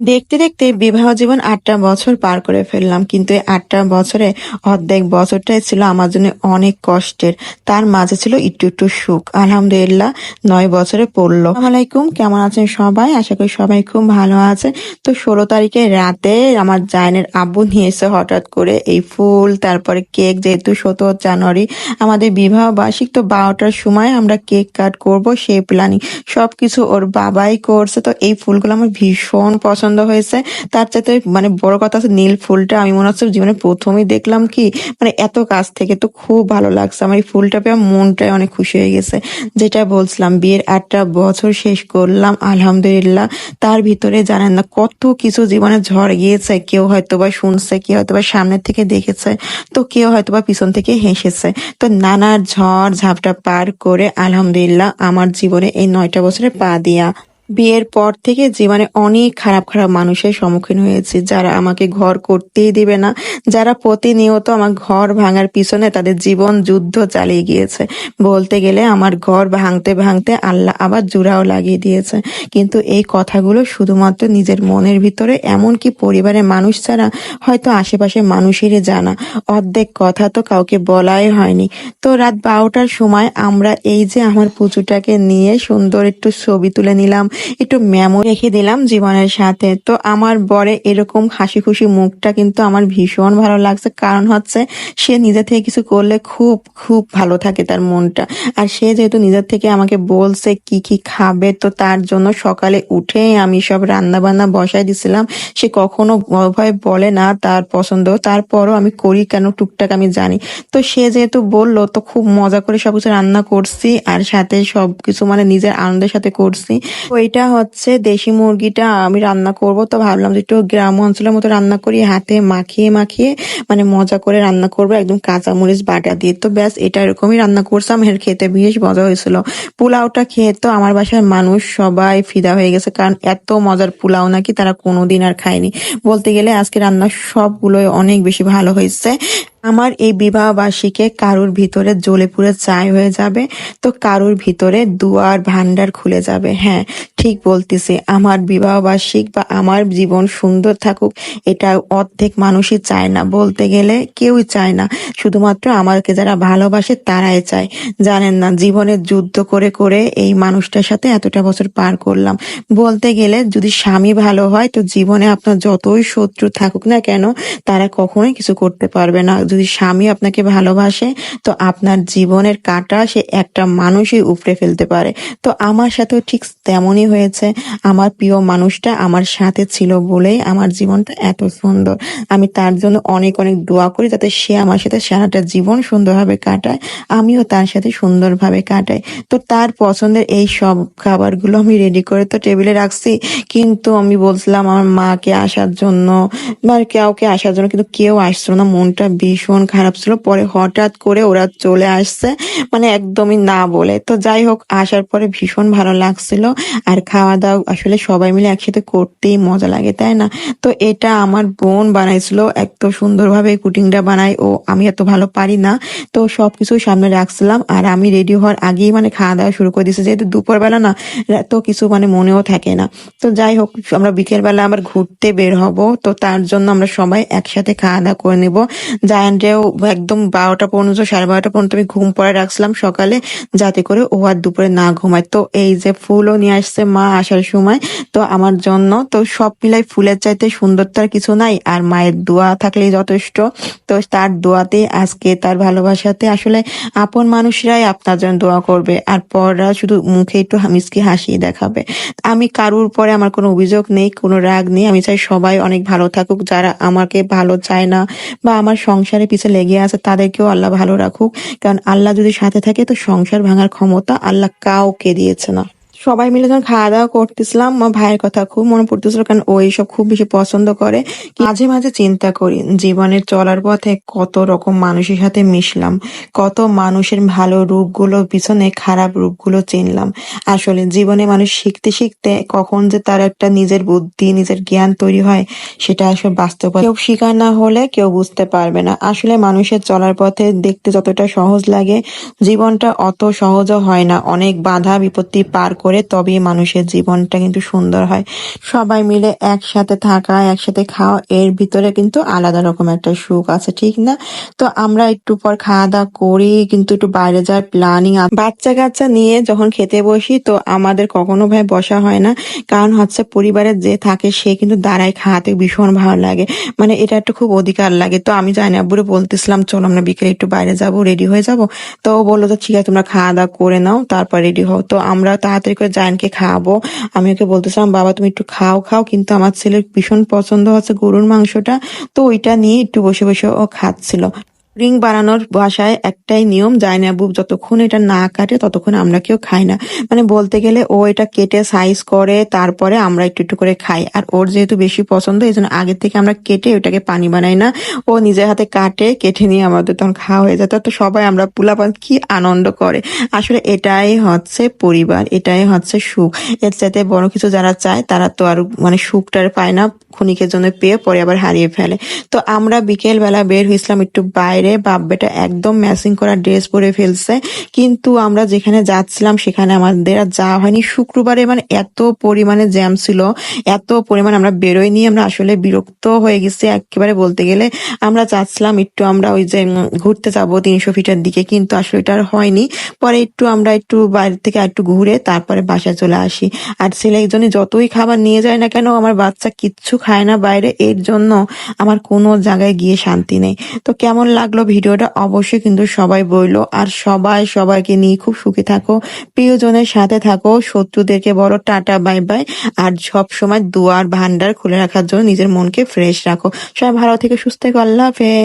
দেখতে দেখতে বিবাহ জীবন ৮টা বছর পার করে ফেললাম। কিন্তু এই ৮টা বছরে অর্ধেক বছরটাই ছিল আমার জন্য অনেক কষ্টের। তার মাঝে ছিল একটু একটু সুখ। আলহামদুলিল্লাহ ৯ বছরে পড়ল। আসসালামু আলাইকুম, কেমন আছেন সবাই? আশা করি সবাই খুব ভালো আছে। তো ১৬ তারিখে রাতে আমার জায়েনের আব্বু নিয়ে এসে হঠাৎ করে এই ফুল, তারপরে কেক, যেহেতু ১৭ জানুয়ারি আমাদের বিবাহ বার্ষিক, তো ১২টার সময় আমরা কেক কাট করব সেই প্ল্যানিং। সবকিছু ওর বাবাই করছে। তো এই ফুলগুলো আমার ভীষণ পছন্দ হয়েছে। তার চাইতে বড় কথা হচ্ছে নীল ফুলটা আমি মনে হচ্ছে জীবনে ১ম-ই দেখলাম, কি এত কাছ থেকে, তো খুব ভালো লাগছে। আমার এই ফুলটা পেয়ে মনটাই অনেক খুশি হয়ে গেছে। যেটা বলছিলাম, বিয়ের ৮টা বছর শেষ করলাম আলহামদুলিল্লাহ। তার ভিতরে জানেন না কত কিছু জীবনে ঝড় গিয়েছে। কেউ হয়তোবা শুনছে, কেউ হয়তোবা সামনের থেকে দেখেছে, তো কেউ হয়তোবা পিছন থেকে হেসেছে। তো নানা ঝড় ঝাপটা পার করে আলহামদুলিল্লাহ আমার জীবনে এই ৯টা বছরে পা দিয়া। বিয়ের পর থেকে জীবনে অনেক খারাপ খারাপ মানুষের সম্মুখীন হয়েছি, যারা আমাকে ঘর করতেই দিবে না, যারা প্রতিনিয়ত আমার ঘর ভাঙার পিছনে তাদের জীবন যুদ্ধ চালিয়ে গিয়েছে। বলতে গেলে আমার ঘর ভাঙতে ভাঙতে আল্লাহ আবার জোড়াও লাগিয়ে দিয়েছে। কিন্তু এই কথাগুলো শুধুমাত্র নিজের মনের ভিতরে, এমনকি পরিবারের মানুষ ছাড়া হয়তো আশেপাশের মানুষেরই জানা। অর্ধেক কথা তো কাউকে বলাই হয়নি। তো রাত ১২টার সময় আমরা এই যে আমার পুচুটাকে নিয়ে সুন্দর একটু ছবি তুলে নিলাম, একটু মেমো রেখে দিলাম জীবনের সাথে। তো আমার বরে এরকম হাসি খুশি মুখটা কিন্তু আমার ভীষণ ভালো লাগছে। কারণ হচ্ছে সে নিজে থেকে কিছু করলে খুব খুব ভালো থাকে তার মনটা। আর সে যেহেতু নিজের থেকে আমাকে বলছে কি কি খাবে, তো তার জন্য সকালে উঠে আমি সব রান্না বান্না বসাই দিছিলাম। সে কখনো ভয় বলে না তার পছন্দ, তারপরও আমি করি, কেন টুকটাক আমি জানি। তো সে যেহেতু বললো, তো খুব মজা করে সবকিছু রান্না করছি, আর সাথে সবকিছু নিজের আনন্দের সাথে করছি। তো এটা হচ্ছে দেশি মুরগিটা আমি রান্না করব। তো ভাবলাম যে একটু গ্রাম অঞ্চলের মতো রান্না করি, হাতে মাখিয়ে মাখিয়ে মজা করে রান্না করবো, একদম কাঁচামরিচ বাটা দিয়ে। তো ব্যাস এটা এরকমই রান্না করছিলাম, এর খেতে বেশ মজা হয়েছিল। পোলাওটা খেয়ে তো আমার বাসার মানুষ সবাই ফিদা হয়ে গেছে, কারণ এত মজার পোলাও নাকি তারা কোনোদিন আর খায়নি। বলতে গেলে আজকে রান্না সবগুলোই অনেক বেশি ভালো হয়েছে। আমার এই বিবাহ বার্ষিকে কারুর ভিতরে জ্বলে পুড়ে ছাই হয়ে যাবে, তো কারুর ভিতরে দুয়ার ভান্ডার খুলে যাবে। হ্যাঁ, ঠিক বলতেছি। আমার বিবাহ বার্ষিক বা আমার জীবন সুন্দর থাকুক, এটা অর্ধেক মানুষই চায় না। বলতে গেলে কেউই চায় না, শুধুমাত্র আমাকে যারা ভালোবাসে তারাই চায়। জানেন না, জীবনের যুদ্ধ করে করে এই মানুষটার সাথে এতটা বছর পার করলাম। বলতে গেলে যদি স্বামী ভালো হয়, তো জীবনে আপনার যতই শত্রু থাকুক না কেন, তারা কখনোই কিছু করতে পারবে না। যদি স্বামী আপনাকে ভালোবাসে, তো আপনার জীবনের কাঁটা সে একটা মানুষই উপড়ে ফেলতে পারে। তো আমার সাথেও ঠিক তেমনই হয়েছে। আমার প্রিয় মানুষটা আমার সাথে ছিল বলেই আমার জীবনটা এত সুন্দর। আমি তার জন্য অনেক অনেক দোয়া করি, যাতে সে আমার সাথে সারাটা জীবন সুন্দরভাবে কাটায়, আমিও তার সাথে সুন্দরভাবে কাটাই। তো তার পছন্দের এই সব খাবারগুলো আমি রেডি করে তো টেবিলে রাখছি, কিন্তু আমি বলছিলাম আমার মাকে আসার জন্য বা কাউকে আসার জন্য, কিন্তু কেউ আসছিল না। মনটা ভীষণ খারাপ ছিল। পরে হঠাৎ করে ওরা চলে আসছে, একদমই না বলে। তো যাই হোক, আসার পরে ভীষণ ভালো লাগছিল। আর খাওয়া দাওয়া আসলে সবাই মিলে একসাথে করতেই মজা লাগে, তাই না? তো এটা আমার বোন বানাইছিল এত সুন্দরভাবে। কুকিংটা বানাই ও, আমি এত ভালো পারি না। তো সবকিছু সামনে রাখছিলাম, আর আমি রেডি হওয়ার আগেই খাওয়া দাওয়া শুরু করে দিয়েছি, যেহেতু দুপুরবেলা না, তো কিছু মনেও থাকে না। তো যাই হোক, আমরা বিকেল বেলা আবার ঘুরতে বের হব, তো তার জন্য আমরা সবাই একসাথে খাওয়া দাওয়া করে নেব। জায়ান্টেও একদম 12টা পর্যন্ত, 12:30 পর্যন্ত আমি ঘুম পড়ে রাখছিলাম সকালে, যাতে করে ও আর দুপুরে না ঘুমায়। তো এই যে ফুলও নিয়ে আসছে মা আসার সময়, তো আমার জন্য। তো সব মিলাই ফুলের চাইতে সুন্দর তার কিছু নাই, আর মায়ের দোয়া থাকলেই যথেষ্ট। তো তার দোয়াতে আজকে, তার ভালোবাসাতে আসলে আপন মানুষরাই আপনার জন্য দোয়া করবে, আর পররা শুধু মুখে একটু মিষ্টি হাসি দেখাবে। আমি কারুর পরে আমার কোনো অভিযোগ নেই, কোনো রাগ নেই। আমি চাই সবাই অনেক ভালো থাকুক। যারা আমাকে ভালো চায় না বা আমার সংসারে পিছে লেগে আছে, তাদেরকেও আল্লাহ ভালো রাখুক। কারণ আল্লাহ যদি সাথে থাকে, তো সংসার ভাঙার ক্ষমতা আল্লাহ কাউকে দিয়েছে না। সবাই মিলে যখন খাওয়া দাওয়া করতেছিলাম, আমার ভাইয়ের কথা খুব মনে পড়তেছিল, কারণ ও এইসব খুব বেশি পছন্দ করে। মাঝে মাঝে চিন্তা করি, জীবনের চলার পথে কত রকম মানুষের সাথে মিশলাম, কত মানুষের ভালো রূপগুলো পিছনে খারাপ রূপগুলো চিনলাম। আসলে জীবনে মানুষ শিখতে শিখতে কখন যে তার একটা নিজের বুদ্ধি, নিজের জ্ঞান তৈরি হয়, সেটা আসলে বাস্তবতা কেউ স্বীকার না হলে কেউ বুঝতে পারবে না। আসলে মানুষের চলার পথে দেখতে যতটা সহজ লাগে, জীবনটা অত সহজও হয় না। অনেক বাধা বিপত্তি পার করে করে তবেই মানুষের জীবনটা কিন্তু সুন্দর হয়। সবাই মিলে একসাথে থাকা, একসাথে খাওয়া, এর ভিতরে কিন্তু আলাদা রকম একটা সুখ আছে, ঠিক না? তো আমরা একটু পর খাওয়া-দাওয়া করি কিন্তু একটু বাইরে যাওয়ার প্ল্যানিং। বাচ্চা-কাচ্চা নিয়ে যখন খেতে বসি তো আমাদের কখনো ভাই বসা হয় না। কারণ হচ্ছে পরিবারের যে থাকে সে কিন্তু দাঁড়ায় খাওয়াতে ভীষণ ভালো লাগে। মানে এটা একটা খুব অধিকার লাগে। তো আমি জানি আব্বুরে বলতেছিলাম, "চলো আমরা বিকেলে একটু বাইরে যাবো, রেডি হয়ে যাবো।" তো ও বলল যে, "ঠিক আছে তোমরা খাওয়া-দাওয়া করে নাও, তারপর রেডি হও।" তো আমরা তাড়াতাড়ি করে জায়ানকে খাওয়াবো। আমি ওকে বলতেছিলাম, "বাবা তুমি একটু খাও।" কিন্তু আমার ছেলের ভীষণ পছন্দ হচ্ছে গরুর মাংসটা। তো ওইটা নিয়ে একটু বসে ও খাচ্ছিল। রিং বানানোর বাসায় একটাই নিয়ম, জায়নাবু যতক্ষণ এটা না কাটে ততক্ষণ আমরা কেউ খাই না। মানে বলতে গেলে ও এটা কেটে সাইজ করে তারপরে আমরা একটু করে খাই। আর ওর যেহেতু বেশি পছন্দ এজন্য আগে থেকে আমরা কেটে ওটাকে পানি বানাই না। ও নিজের হাতে কাটে, কেটে নিয়ে আমাদের তখন খাওয়া হয়ে যায়। তো সবাই আমরা পোলাপান কি আনন্দ করে। আসলে এটাই হচ্ছে পরিবার, এটাই হচ্ছে সুখ। এর চাইতে বড় কিছু যারা চায় তারা তো আর মানে সুখটার পায় না, ক্ষণিকের জন্য পেয়ে পরে আবার হারিয়ে ফেলে। তো আমরা বিকেল বেলা বের হইছিলাম একটু বাইরে। বাপ বেটা একদম ম্যাচিং করা ড্রেস পরে ফেলছে, কিন্তু আমরা যেখানে যাচ্ছিলাম সেখানে আমাদের আর যাওয়া হয়নি। শুক্রবারে মানে এত পরিমাণে জ্যাম ছিল, এত পরিমাণ আমরা বেরোইনি। আমরা আসলে বিরক্ত হয়ে গেছি একেবারে বলতে গেলে। আমরা চাচ্ছিলাম একটু আমরা ওই যে ঘুরতে যাব 300 ফিটের দিকে, কিন্তু আসলে এটা আর হয়নি। পরে আমরা একটু বাইরে থেকে একটু ঘুরে তারপরে বাসায় চলে আসি। আর ছেলে একজনই যতই খাবার নিয়ে যায় না কেন, আমার বাচ্চা কিচ্ছু খায় না বাইরে, এর জন্য আমার কোনো জায়গায় গিয়ে শান্তি নেই। তো কেমন লাগলো ভিডিওটা অবশ্যই কিন্তু সবাই বইলো। আর সবাই সবাইকে নিয়ে খুব সুখী থাকো, প্রিয়জনের সাথে থাকো, শত্রুদেরকে বলো টাটা বাই বাই। আর সব সময় দুয়ার ভান্ডার খুলে রাখার জন্য নিজের মনকে ফ্রেশ রাখো। সবাই ভালো থেকে সুস্থ থেকো। আল্লাহ হাফেজ।